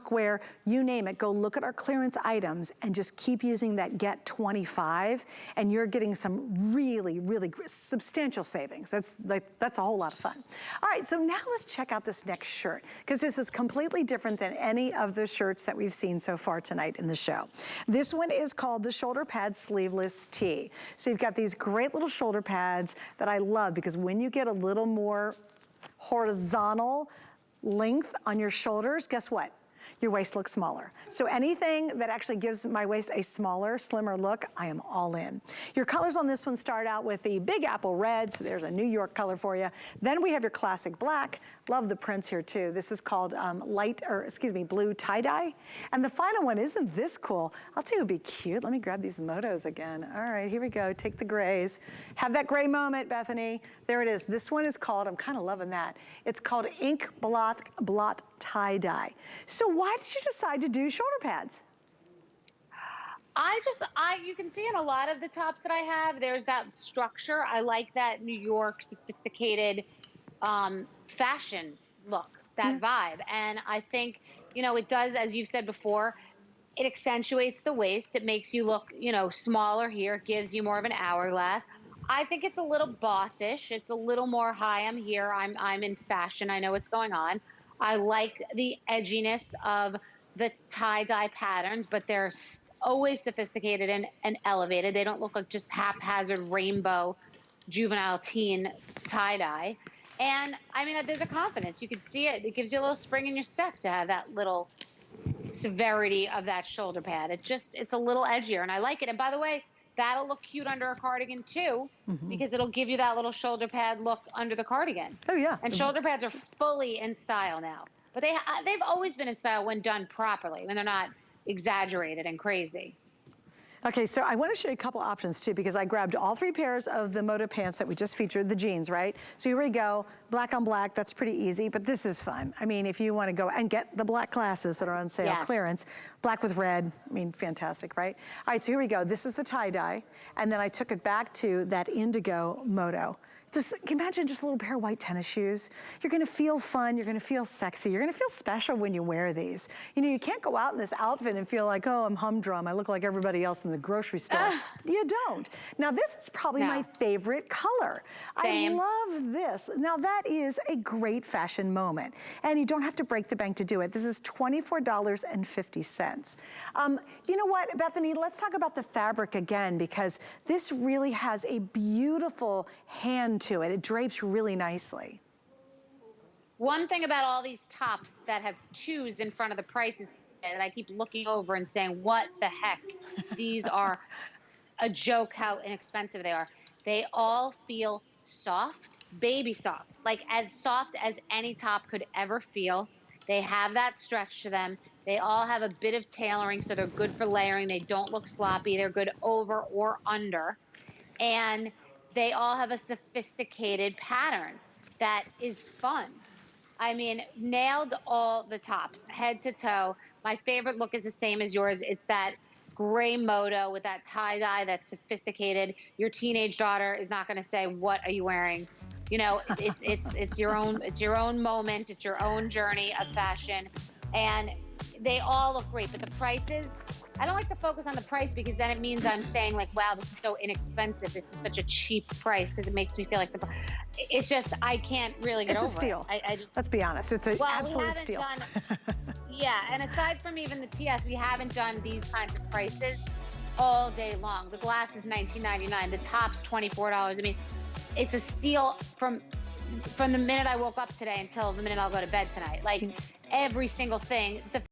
cookware, you name it. Go look at our clearance items and just keep using that Get 25, and you're getting some really, really substantial savings. That's a whole lot of fun. All right, so now let's check out this next shirt, because this is completely different than any of the shirts that we've seen so far tonight in the show. This one is called the Shoulder Pad Sleeveless Tee. So you've got these great little shoulder pads that I love, because when you get a little more horizontal length on your shoulders, guess what? Your waist looks smaller. So anything that actually gives my waist a smaller, slimmer look, I am all in. Your colors on this one start out with the Big Apple Red, so there's a New York color for you. Then we have your classic black. Love the prints here too. This is called blue tie-dye. And the final one, isn't this cool? I'll tell you it'd be cute. Let me grab these motos again. All right, here we go. Take the grays. Have that gray moment, Bethany. There it is. This one is called, I'm kind of loving that. It's called Ink Blot Tie-dye. So why did you decide to do shoulder pads? You can see in a lot of the tops that I have, there's that structure. I like that New York sophisticated fashion look, that vibe. And I think, you know, it does, as you've said before, it accentuates the waist. It makes you look, you know, smaller here. It gives you more of an hourglass. I think it's a little bossish. It's a little more hi, I'm here. I'm in fashion. I know what's going on. I like the edginess of the tie-dye patterns, but they're always sophisticated and elevated. They don't look like just haphazard rainbow juvenile teen tie-dye. And I mean, there's a confidence. You can see it. It gives you a little spring in your step to have that little severity of that shoulder pad. It's a little edgier, and I like it. And by the way, that'll look cute under a cardigan too, because it'll give you that little shoulder pad look under the cardigan. Oh yeah. And shoulder pads are fully in style now. But they've always been in style when done properly, when they're not exaggerated and crazy. Okay, so I want to show you a couple options too, because I grabbed all 3 pairs of the Moto pants that we just featured, the jeans, right? So here we go, black on black, that's pretty easy, but this is fun. I mean, if you want to go and get the black glasses that are on sale, clearance, black with red, I mean, fantastic, right? All right, so here we go. This is the tie-dye, and then I took it back to that indigo Moto. Just imagine just a little pair of white tennis shoes. You're gonna feel fun, you're gonna feel sexy, you're gonna feel special when you wear these. You know, you can't go out in this outfit and feel like, oh, I'm humdrum, I look like everybody else in the grocery store. You don't. Now this is probably my favorite color. Same. I love this. Now that is a great fashion moment, and you don't have to break the bank to do it. This is $24.50. You know what, Bethany, let's talk about the fabric again, because this really has a beautiful hand to it. It drapes really nicely. One thing about all these tops that have twos in front of the prices that I keep looking over and saying, what the heck? These are a joke how inexpensive they are. They all feel soft, baby soft, like as soft as any top could ever feel. They have that stretch to them. They all have a bit of tailoring, so they're good for layering. They don't look sloppy. They're good over or under. And they all have a sophisticated pattern that is fun. I mean, nailed all the tops, head to toe. My favorite look is the same as yours. It's that gray Moto with that tie-dye that's sophisticated. Your teenage daughter is not gonna say, what are you wearing? You know, it's your own moment, it's your own journey of fashion. And they all look great, but the prices, I don't like to focus on the price, because then it means I'm saying like, wow, this is so inexpensive. This is such a cheap price, because it makes me feel like it's just, I can't really get over it. It's a steal. I just, let's be honest, it's an absolute steal. Yeah, and aside from even the TS, we haven't done these kinds of prices all day long. The glass is $19.99, the top's $24. I mean, it's a steal from the minute I woke up today until the minute I'll go to bed tonight. Like every single thing. The